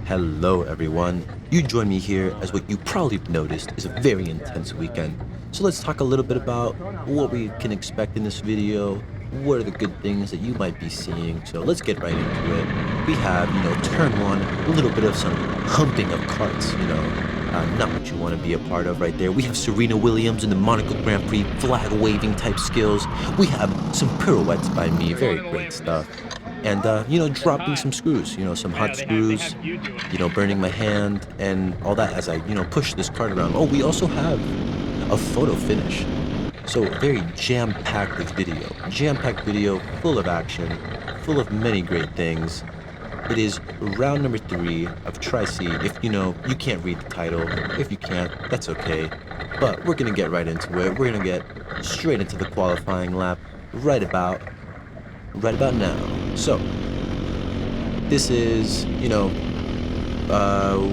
Hello everyone, you join me here as what you probably noticed is a very intense weekend. So let's talk a little bit about what we can expect in this video, what are the good things that you might be seeing. So let's get right into it. We have, turn one, a little bit of some humping of carts, not what you want to be a part of right there. We have Serena Williams in the Monaco Grand Prix, flag waving type skills. We have some pirouettes by me, very great stuff. And, dropping some screws, some hot screws, burning my hand and all that as I, push this cart around. Oh, we also have a photo finish. So very jam-packed video, full of action, full of many great things. It is round number 3 of Tri-C. If you can't read the title. If you can't, that's okay. But we're gonna get right into it. We're gonna get straight into the qualifying lap right about now. So this is,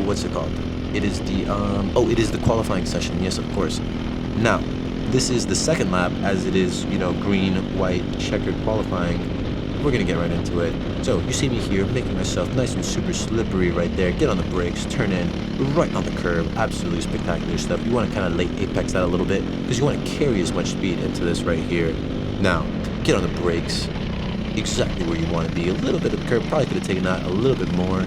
what's it called? It is the qualifying session. Yes, of course. Now, this is the second lap as it is, green, white, checkered qualifying. We're going to get right into it. So you see me here making myself nice and super slippery right there. Get on the brakes, turn in, right on the curb. Absolutely spectacular stuff. You want to kind of late apex that a little bit because you want to carry as much speed into this right here. Now, get on the brakes. Exactly where you want to be. A little bit of the curb. Probably could have taken that a little bit more.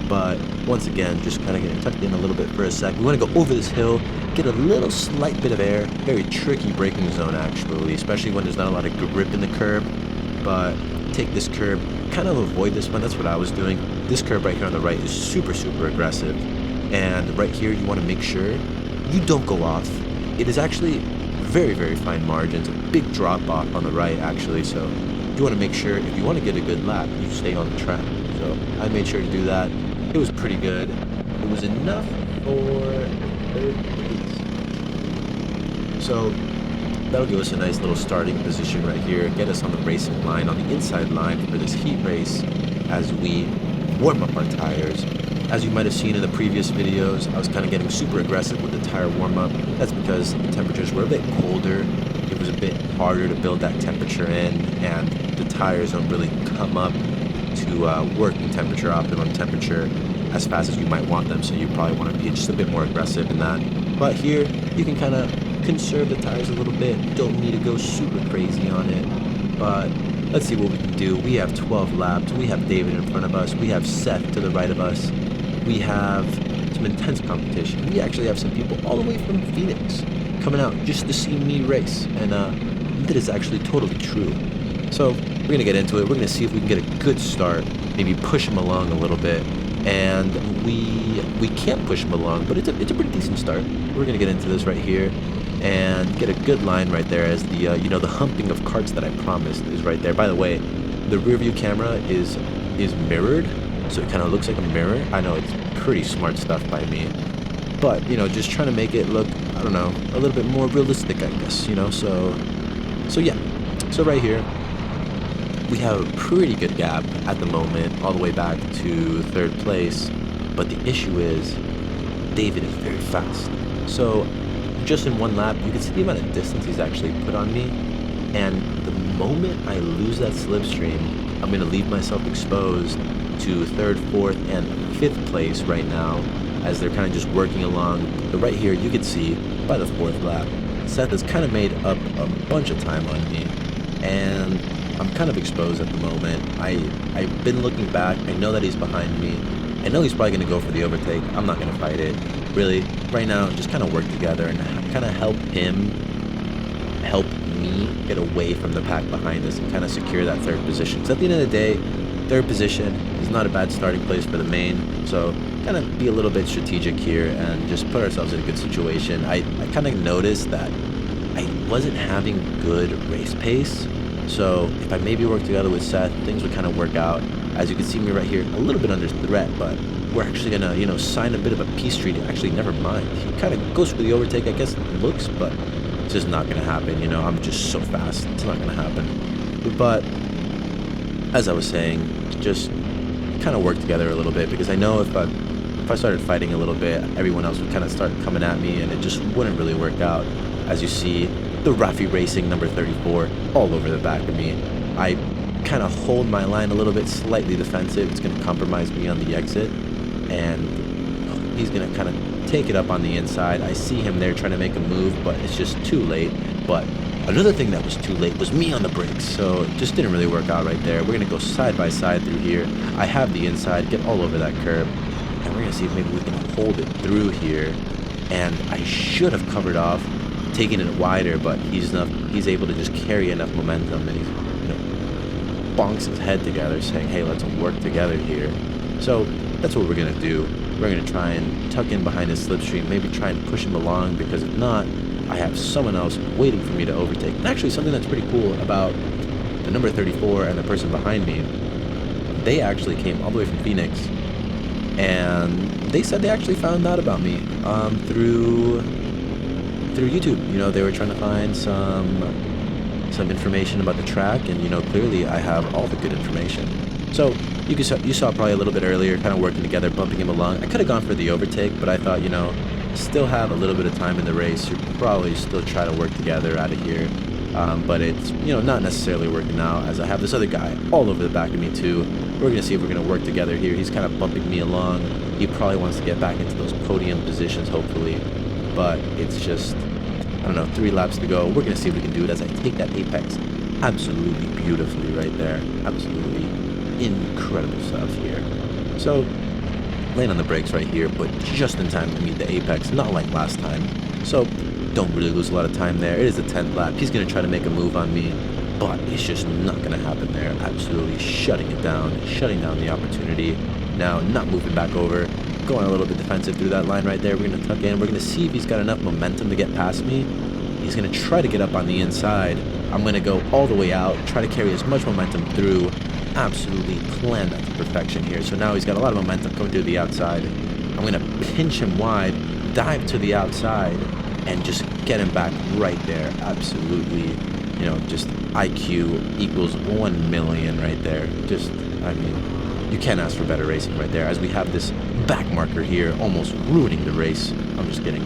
But once again, just kind of getting tucked in a little bit for a sec. We want to go over this hill, get a little slight bit of air. Very tricky braking zone actually, especially when there's not a lot of grip in the curb. But take this curb, kind of avoid this one. That's what I was doing. This curb right here on the right is super, super aggressive. And right here, you want to make sure you don't go off. It is actually very, very fine margins. A big drop off on the right actually. So you want to make sure if you want to get a good lap, you stay on the track. So I made sure to do that. It was pretty good. It was enough for third place. So that'll give us a nice little starting position right here. Get us on the racing line, on the inside line for this heat race as we warm up our tires. As you might have seen in the previous videos, I was kind of getting super aggressive with the tire warm up. That's because the temperatures were a bit colder. It was a bit harder to build that temperature in, and the tires don't really come up to working temperature, optimum temperature, as fast as you might want them. So you probably want to be just a bit more aggressive in that. But here, you can kind of conserve the tires a little bit. You don't need to go super crazy on it. But let's see what we can do. We have 12 laps. We have David in front of us. We have Seth to the right of us. We have some intense competition. We actually have some people all the way from Phoenix coming out just to see me race. And that is actually totally true. So we're going to get into it. We're going to see if we can get a good start, maybe push him along a little bit. And we can't push him along, but it's a pretty decent start. We're going to get into this right here and get a good line right there as the, the humping of carts that I promised is right there. By the way, the rear view camera is mirrored, so it kind of looks like a mirror. I know it's pretty smart stuff by me, but, just trying to make it look, I don't know, a little bit more realistic, I guess, so yeah. So right here, we have a pretty good gap at the moment, all the way back to third place, but the issue is David is very fast. So just in one lap, you can see the amount of distance he's actually put on me, and the moment I lose that slipstream, I'm going to leave myself exposed to third, fourth, and fifth place right now, as they're kind of just working along. But right here, you can see by the fourth lap, Seth has kind of made up a bunch of time on me, and I'm kind of exposed at the moment. I've been looking back. I know that he's behind me. I know he's probably going to go for the overtake. I'm not going to fight it. Really, right now, just kind of work together and kind of help me get away from the pack behind us and kind of secure that third position. Because at the end of the day, third position is not a bad starting place for the main. So kind of be a little bit strategic here and just put ourselves in a good situation. I kind of noticed that I wasn't having good race pace. So if I maybe work together with Seth, things would kind of work out. As you can see me right here, a little bit under threat, but we're actually gonna, sign a bit of a peace treaty. Actually, never mind. He kind of goes for the overtake, I guess it looks, but it's just not gonna happen. I'm just so fast. It's not gonna happen. But as I was saying, just kind of work together a little bit, because I know if I started fighting a little bit, everyone else would kind of start coming at me, and it just wouldn't really work out. As you see, the Rafi Racing number 34 all over the back of me. I kind of hold my line a little bit, slightly defensive. It's going to compromise me on the exit. and he's gonna kind of take it up on the inside. I see him there trying to make a move, but it's just too late. But another thing that was too late was me on the brakes, so it just didn't really work out right there. We're gonna go side by side through here. I have the inside, get all over that curb, and we're gonna see if maybe we can hold it through here. And I should have covered off, taking it wider, but he's able to just carry enough momentum, and he's, you know, bonks his head together, saying, "Hey, let's work together here." So that's what we're gonna do. We're gonna try and tuck in behind his slipstream, maybe try and push him along, because if not, I have someone else waiting for me to overtake. And actually, something that's pretty cool about the number 34 and the person behind me, they actually came all the way from Phoenix, and they said they actually found out about me through YouTube. You know, they were trying to find some information about the track, and you know, clearly I have all the good information. So you saw probably a little bit earlier, kind of working together, bumping him along. I could have gone for the overtake, but I thought, you know, still have a little bit of time in the race. You probably still try to work together out of here. But it's, you know, not necessarily working out, as I have this other guy all over the back of me too. We're going to see if we're going to work together here. He's kind of bumping me along. He probably wants to get back into those podium positions, hopefully. But it's just, I don't know, 3 laps to go. We're going to see if we can do it as I take that apex absolutely beautifully right there. Absolutely incredible stuff here. So, laying on the brakes right here, but just in time to meet the apex, not like last time. So, don't really lose a lot of time there. It is the 10th lap. He's going to try to make a move on me, but it's just not going to happen there. Absolutely shutting it down, shutting down the opportunity. Now, not moving back over, going a little bit defensive through that line right there. We're going to tuck in. We're going to see if he's got enough momentum to get past me. He's going to try to get up on the inside. I'm going to go all the way out, try to carry as much momentum through. Absolutely plan that to perfection here. So now he's got a lot of momentum coming through the outside. I'm going to pinch him wide, dive to the outside, and just get him back right there. Absolutely, you know, just IQ equals 1 million right there. Just, I mean, you can't ask for better racing right there, as we have this back marker here almost ruining the race. I'm just kidding.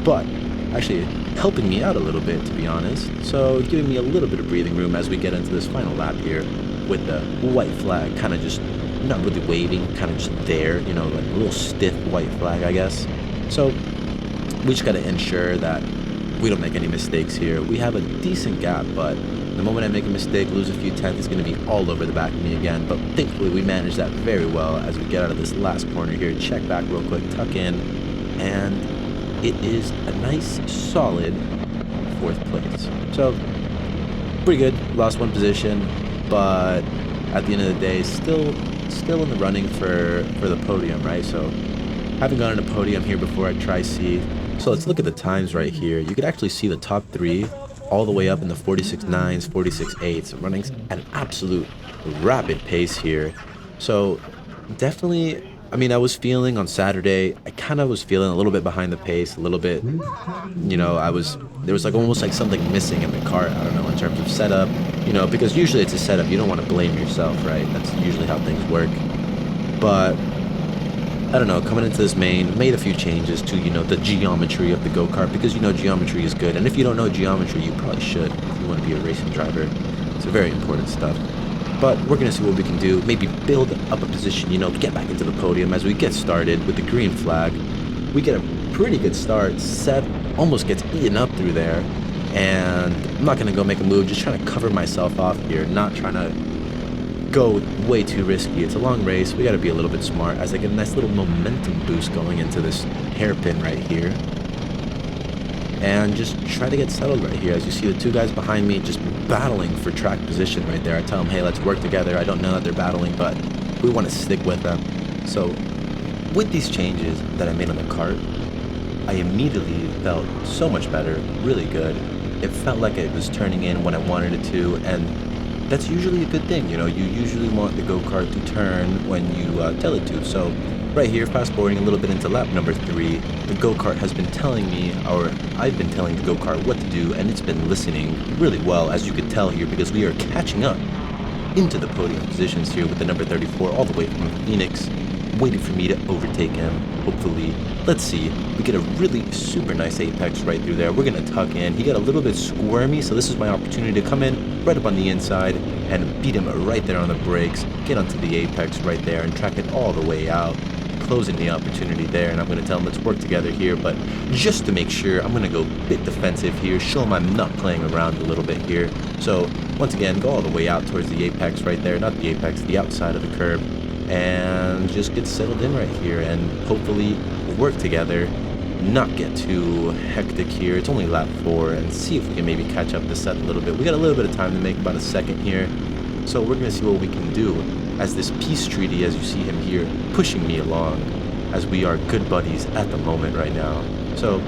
But actually helping me out a little bit, to be honest. So giving me a little bit of breathing room as we get into this final lap here, with the white flag kind of just not really waving, kind of just there, you know, like a little stiff white flag, I guess. So we just got to ensure that we don't make any mistakes here. We have a decent gap, but the moment I make a mistake, lose a few tenths, it's going to be all over the back of me again. But thankfully we managed that very well as we get out of this last corner here. Check back real quick, tuck in, and it is a nice solid 4th place. So pretty good. Lost 1 position, but at the end of the day, still in the running for the podium, right? So haven't gone on a podium here before at Tri-C. So let's look at the times right here. You could actually see the top 3 all the way up in the 46.9s, 46.8s, running at an absolute rapid pace here. So definitely, I mean, I was feeling on Saturday, I kind of was feeling a little bit behind the pace, a little bit, you know, there was like almost like something missing in the cart, I don't know, in terms of setup, you know, because usually it's a setup, you don't want to blame yourself, right? That's usually how things work. But I don't know, coming into this main, made a few changes to, you know, the geometry of the go-kart, because, you know, geometry is good. And if you don't know geometry, you probably should if you want to be a racing driver. It's very important stuff. But we're going to see what we can do, maybe build up a position, you know, get back into the podium as we get started with the green flag. We get a pretty good start. Seth almost gets eaten up through there. And I'm not going to go make a move, just trying to cover myself off here, not trying to go way too risky. It's a long race. We got to be a little bit smart as I get a nice little momentum boost going into this hairpin right here. And just try to get settled right here. As you see the 2 guys behind me just battling for track position right there. I tell them, hey, let's work together. I don't know that they're battling, but we want to stick with them. So with these changes that I made on the kart, I immediately felt so much better, really good. It felt like it was turning in when I wanted it to, and that's usually a good thing. You know, you usually want the go-kart to turn when you tell it to. So right here, fast forwarding a little bit into lap number 3, the go-kart has been telling me, or I've been telling the go-kart what to do, and it's been listening really well, as you could tell here, because we are catching up into the podium positions here with the number 34 all the way from Phoenix, waiting for me to overtake him, hopefully. Let's see, we get a really super nice apex right through there. We're going to tuck in. He got a little bit squirmy, so this is my opportunity to come in right up on the inside and beat him right there on the brakes, get onto the apex right there and track it all the way out. closing the opportunity there, and I'm going to tell him let's work together here. But just to make sure, I'm going to go a bit defensive here, show him I'm not playing around a little bit here. So once again, go all the way out towards the apex right there, not the apex, the outside of the curb, and just get settled in right here, and hopefully work together, not get too hectic here. It's only lap 4, and see if we can maybe catch up the set a little bit. We got a little bit of time to make, about a second here, so we're going to see what we can do as this peace treaty, as you see him here, pushing me along, as we are good buddies at the moment right now. So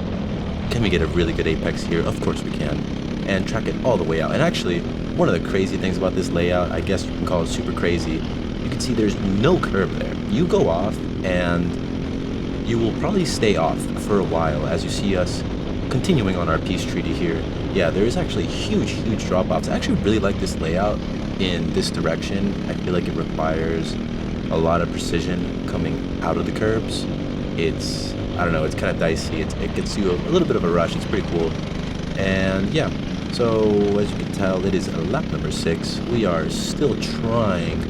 can we get a really good apex here? Of course we can, and track it all the way out. And actually, one of the crazy things about this layout, I guess you can call it super crazy, you can see there's no curb there. You go off, and you will probably stay off for a while as you see us continuing on our peace treaty here. Yeah, there is actually huge drop-offs. I actually really like this layout in this direction. I feel like it requires a lot of precision coming out of the curbs. It's, I don't know, it's kind of dicey. It gets you a little bit of a rush. It's pretty cool. And yeah, so as you can tell, it is lap number 6. We are still trying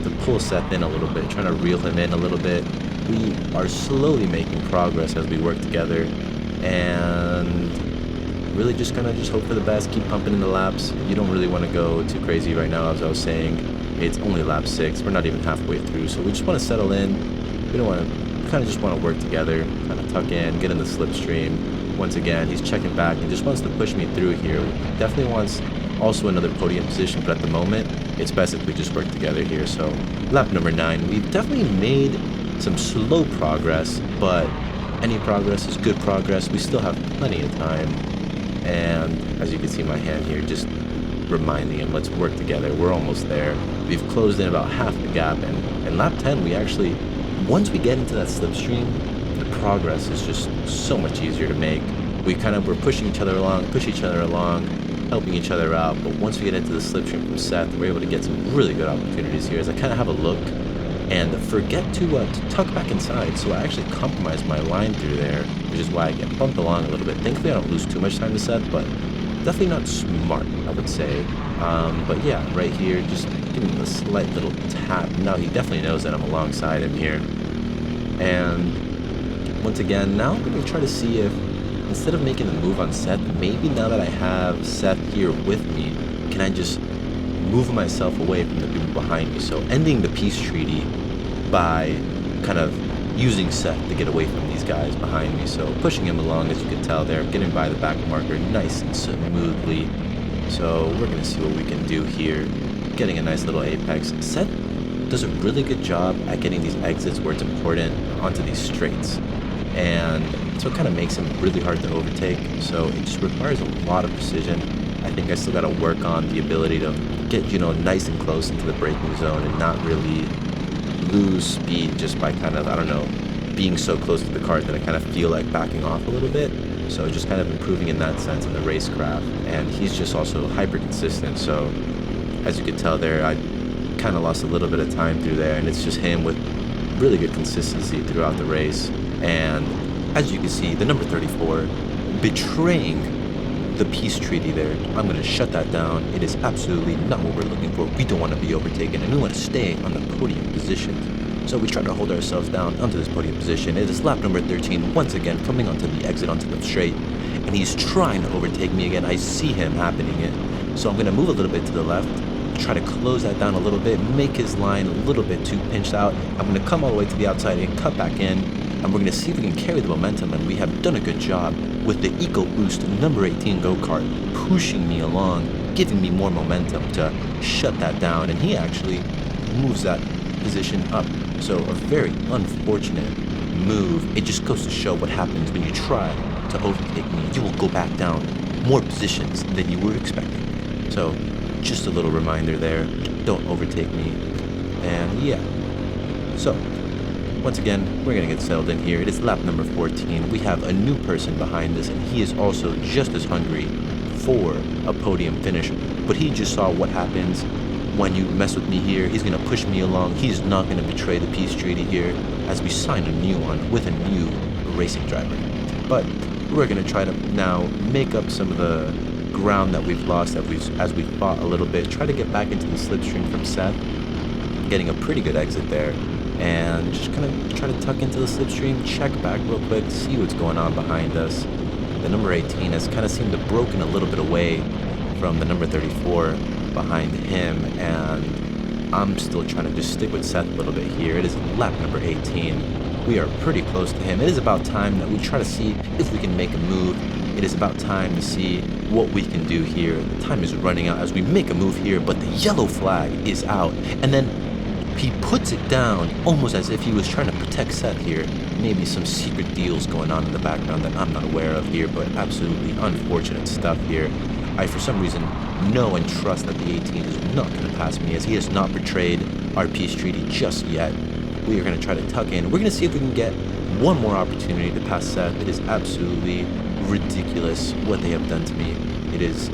to pull Seth in a little bit, trying to reel him in a little bit. We are slowly making progress as we work together, and really just kind of just hope for the best, keep pumping in the laps. You don't really want to go too crazy right now, as I was saying. It's only lap 6, we're not even halfway through, so we just want to settle in. We don't want to, kind of just want to work together, kind of tuck in, get in the slipstream. Once again, he's checking back and just wants to push me through here. Definitely wants also another podium position, but at the moment, it's best if we just work together here. So lap number 9, we've definitely made some slow progress, but any progress is good progress. We still have plenty of time, and as you can see my hand here, just reminding him, let's work together. We're almost there. We've closed in about half the gap, and in lap 10 we actually, once we get into that slipstream, the progress is just so much easier to make. We're pushing each other along, helping each other out, but once we get into the slipstream from Seth, we're able to get some really good opportunities here. As I kind of have a look and forget to tuck back inside, so I actually compromise my line through there, which is why I get bumped along a little bit. Thankfully I don't lose too much time to Seth, but definitely not smart, I would say. But yeah, right here, just giving him a slight little tap. Now he definitely knows that I'm alongside him here. And once again, now I'm going to try to see if, instead of making the move on Seth, maybe now that I have Seth here with me, can I just move myself away from the people behind me? So ending the peace treaty by kind of using Seth to get away from these guys behind me. So pushing him along, as you can tell there, getting by the back marker nice and smoothly. So we're going to see what we can do here, getting a nice little apex. Seth does a really good job at getting these exits where it's important onto these straights, and so it kind of makes him really hard to overtake. So it just requires a lot of precision. I think I still got to work on the ability to get, you know, nice and close into the braking zone and not really lose speed just by kind of, I don't know, being so close to the cart that I kind of feel like backing off a little bit. So just kind of improving in that sense in the racecraft. And he's just also hyper consistent. So as you can tell there, I kind of lost a little bit of time through there, and it's just him with really good consistency throughout the race. And as you can see, the number 34 betraying the peace treaty there. I'm going to shut that down. It is absolutely not what we're looking for. We don't want to be overtaken, and we want to stay on the podium position. So we try to hold ourselves down onto this podium position. It is lap number 13, once again coming onto the exit onto the straight, and he's trying to overtake me again. I see him happening it. So I'm going to move a little bit to the left, try to close that down a little bit, make his line a little bit too pinched out. I'm going to come all the way to the outside and cut back in, and we're going to see if we can carry the momentum, and we have done a good job with the Eco Boost number 18 Go-Kart pushing me along, giving me more momentum to shut that down, and he actually moves that position up. So a very unfortunate move. It just goes to show what happens when you try to overtake me. You will go back down more positions than you were expecting. So just a little reminder there, don't overtake me. And yeah, so once again, we're going to get settled in here. It is lap number 14. We have a new person behind us, and he is also just as hungry for a podium finish. But he just saw what happens when you mess with me here. He's going to push me along. He's not going to betray the peace treaty here as we sign a new one with a new racing driver. But we're going to try to now make up some of the ground that we've lost as we fought a little bit. Try to get back into the slipstream from Seth, getting a pretty good exit there. and just kind of try to tuck into the slipstream, check back real quick, see what's going on behind us. The number 18 has kind of seemed to broken a little bit away from the number 34 behind him, and I'm still trying to just stick with Seth a little bit here. It is lap number 18. We are pretty close to him. It is about time that we try to see if we can make a move. It is about time to see what we can do here. The time is running out as we make a move here, but the yellow flag is out, and then he puts it down almost as if he was trying to protect Seth here. Maybe some secret deals going on in the background that I'm not aware of here, but absolutely unfortunate stuff here. I, for some reason, know and trust that the 18 is not going to pass me, as he has not betrayed our peace treaty just yet. We are going to try to tuck in. We're going to see if we can get one more opportunity to pass Seth. It is absolutely ridiculous what they have done to me. It is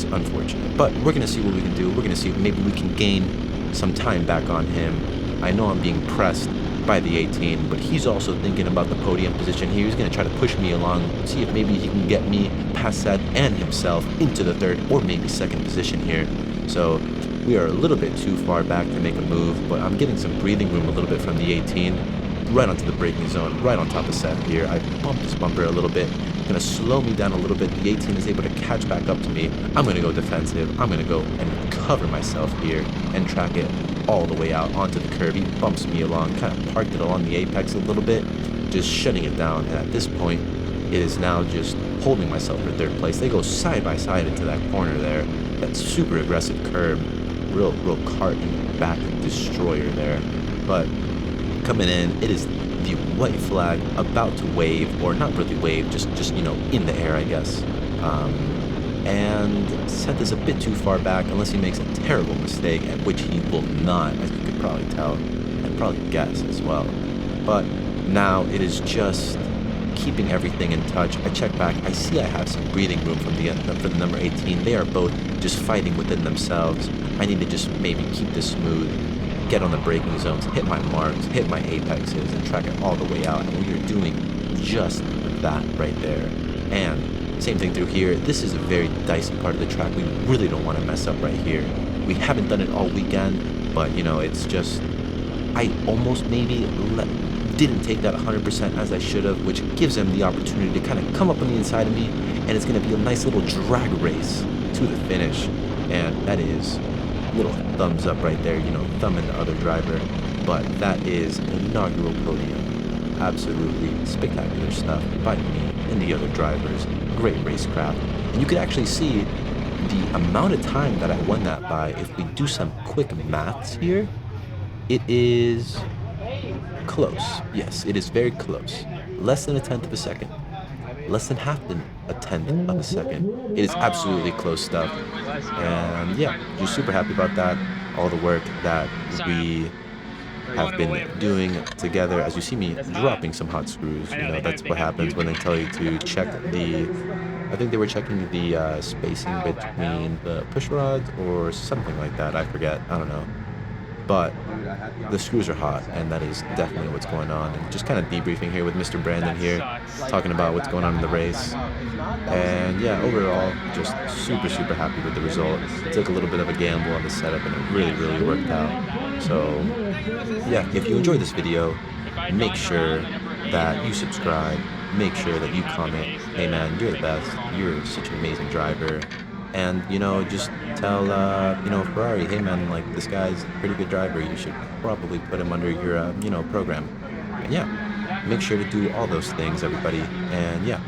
unfortunate, but we're going to see what we can do. We're going to see if maybe we can gain some time back on him. I know I'm being pressed by the 18, but he's also thinking about the podium position here. He's going to try to push me along, see if maybe he can get me past Seth and himself into the third or maybe second position here. So we are a little bit too far back to make a move, but I'm getting some breathing room a little bit from the 18. Right onto the braking zone, right on top of Seth here. I bumped his bumper a little bit. Gonna slow me down a little bit. The 18 is able to catch back up to me. I'm gonna go defensive. I'm gonna go and cover myself here and track it all the way out onto the curb. He bumps me along, kind of parked it along the apex a little bit, just shutting it down. And at this point, it is now just holding myself for third place. They go side by side into that corner there. That super aggressive curb, real kart and back destroyer there. But coming in, it is the white flag about to wave, or not really wave, just you know, in the air, I guess. And Seth is a bit too far back, unless he makes a terrible mistake, at which he will not, as you could probably tell, and probably guess as well. But now it is just keeping everything in touch. I check back, I see I have some breathing room for the number 18. They are both just fighting within themselves. I need to just maybe keep this smooth, get on the braking zones, hit my marks, hit my apexes, and track it all the way out. And we are doing just that right there. And same thing through here. This is a very dicey part of the track. We really don't want to mess up right here. We haven't done it all weekend, but you know, it's just, I almost maybe didn't take that 100% as I should have, which gives them the opportunity to kind of come up on the inside of me, and it's going to be a nice little drag race to the finish. And that is little thumbs up right there, you know, thumb in the other driver. But that is an inaugural podium. Absolutely spectacular stuff by me and the other drivers. Great racecraft. And you could actually see the amount of time that I won that by. If we do some quick maths here, it is close. Yes, it is very close. Less than a tenth of a second. Less than half a tenth of a second. It is absolutely close stuff. And yeah, just super happy about that. All the work that we have been doing together. As you see me dropping some hot screws, you know, that's what happens when they tell you to check the, I think they were checking the spacing between the push rods or something like that. I forget. I don't know. But the screws are hot, and that is definitely what's going on. And just kind of debriefing here with Mr. Brandon here, talking about what's going on in the race. And yeah, overall, just super happy with the result. Took a little bit of a gamble on the setup, and it really worked out. So yeah, if you enjoyed this video, make sure that you subscribe. Make sure that you comment, hey man, you're the best. You're such an amazing driver. And, you know, just tell, you know, Ferrari, hey man, like, this guy's a pretty good driver. You should probably put him under your, you know, program. And yeah, make sure to do all those things, everybody. And yeah,